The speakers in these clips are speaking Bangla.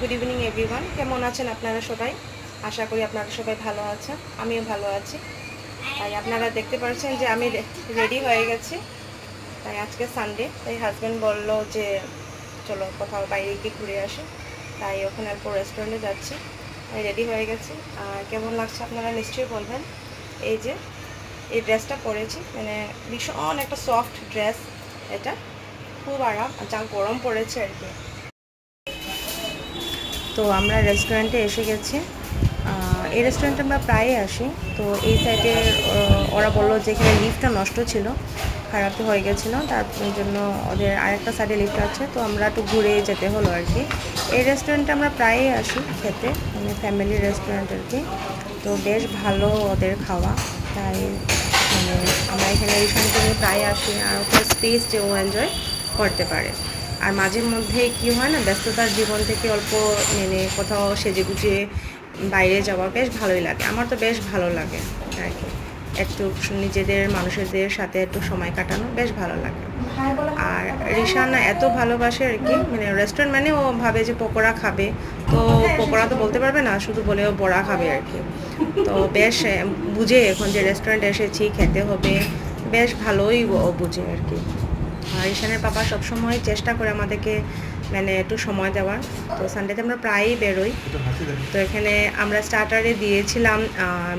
গুড ইভিনিং এভরিওয়ান, কেমন আছেন আপনারা সবাই? আশা করি আপনারা সবাই ভালো আছেন, আমিও ভালো আছি। তাই আপনারা দেখতে পাচ্ছেন যে আমি রেডি হয়ে গেছি। তাই আজকে সানডে, তাই হাজব্যান্ড বলল যে চলো কোথাও বাইরে গিয়ে ঘুরে আসি। তাই ওখানে অল্প রেস্টুরেন্টে যাচ্ছি। তাই রেডি হয়ে গেছি। আর কেমন লাগছে আপনারা নিশ্চয়ই বলবেন। এই যে এই ড্রেসটা পরেছি, মানে ভীষণ একটা সফট ড্রেস, এটা খুব আরাম, যা গরম পড়েছে আর কি। তো আমরা রেস্টুরেন্টে এসে গেছি। এই রেস্টুরেন্টে আমরা প্রায়ই আসি। তো এই সাইডে ওরা বললো যে এখানে লিফটটা নষ্ট ছিল, খারাপ হয়ে গেছিলো, তার জন্য ওদের আরেকটা সাইডে লিফট আছে। তো আমরা একটু ঘুরে যেতে হলো আর কি। এই রেস্টুরেন্টে আমরা প্রায়ই আসি খেতে, মানে ফ্যামিলি রেস্টুরেন্ট আর কি। তো বেশ ভালো ওদের খাওয়া, তাই মানে আমরা এখানে রিসেন্টলি প্রায় আসি। আর ওখানে স্পেস যে ও এনজয় করতে পারে। আর মাঝে মধ্যে কী হয় না, ব্যস্ততার জীবন থেকে অল্প মানে কোথাও সেজে গুজিয়ে বাইরে যাওয়া বেশ ভালোই লাগে। আমার তো বেশ ভালো লাগে আর কি, একটু নিজেদের মানুষদের সাথে একটু সময় কাটানো বেশ ভালো লাগে। আর রিশানা এত ভালোবাসে আর কি, মানে রেস্টুরেন্ট মানে ও ভাবে যে পকোড়া খাবে, তো পকোড়া তো বলতে পারবে না, শুধু বলেও বড়া খাবে আর কি। তো বেশ বুঝে এখন যে রেস্টুরেন্টে এসেছি খেতে হবে, বেশ ভালোই ও বুঝে আর কি। আর ঈশানের পাপা সবসময় চেষ্টা করে আমাদেরকে মানে একটু সময় দেওয়ার। তো সানডেতে আমরা প্রায়ই বেরোই। তো এখানে আমরা স্টার্টারে দিয়েছিলাম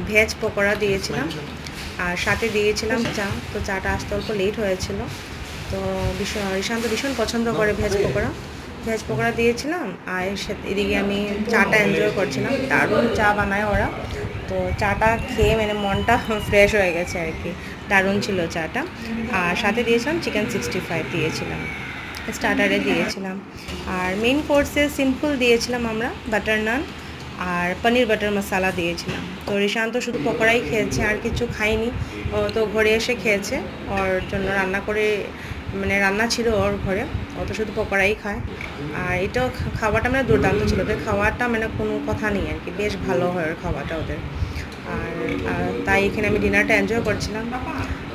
ভেজ পকোড়া দিয়েছিলাম, আর সাথে দিয়েছিলাম চা। তো চাটা আসতে অল্প লেট হয়েছিল। তো ঈশান তো ভীষণ পছন্দ করে ভেজ পকোড়া দিয়েছিলাম। আর এদিকে আমি চাটা এনজয় করছিলাম, দারুণ চা বানায় ওরা। তো চাটা খেয়ে মানে মনটা ফ্রেশ হয়ে গেছে আর কি, দারুণ ছিল চাটা। আর সাথে দিয়েছিলাম চিকেন 65 দিয়েছিলাম, স্টার্টারে দিয়েছিলাম। আর মেইন কোর্সে সিম্পল দিয়েছিলাম আমরা বাটার নান আর পনির বাটার মশালা দিয়েছিলাম। তো রিশান তো শুধু পকোড়াই খেয়েছে, আর কিছু খাইনি। ও তো ঘরে এসে খেয়েছে, ওর জন্য রান্না করে, মানে রান্না ছিল ওর ঘরে, ও তো শুধু পকোড়াই খায়। আর এটাও খাওয়াটা মানে দুর্দান্ত ছিল, ওদের খাওয়াটা মানে কোনো কথা নেই আর কি, বেশ ভালো হয় ওর খাওয়াটা ওদের। আর তাই এখানে আমি ডিনারটা এনজয় করছিলাম।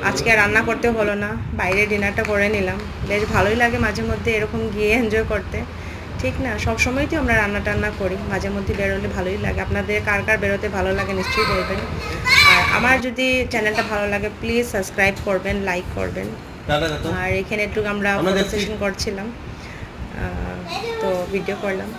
আজকে রান্না করতে হলো না, বাইরে ডিনারটা করে নিলাম। বেশ ভালোই লাগে মাঝে মধ্যে এরকম গিয়ে এনজয় করতে, ঠিক না? সব সময় তো আমরা রান্না টান্না করি, মাঝে মধ্যে বেরোলে ভালোই লাগে। আপনাদের কার কার বেরোতে ভালো লাগে নিশ্চয়ই বলবেন। আর আমার যদি চ্যানেলটা ভালো লাগে প্লিজ সাবস্ক্রাইব করবেন, লাইক করবেন। আর এখানে একটু আমরা ফটো সেশন করছিলাম, তো ভিডিও করলাম।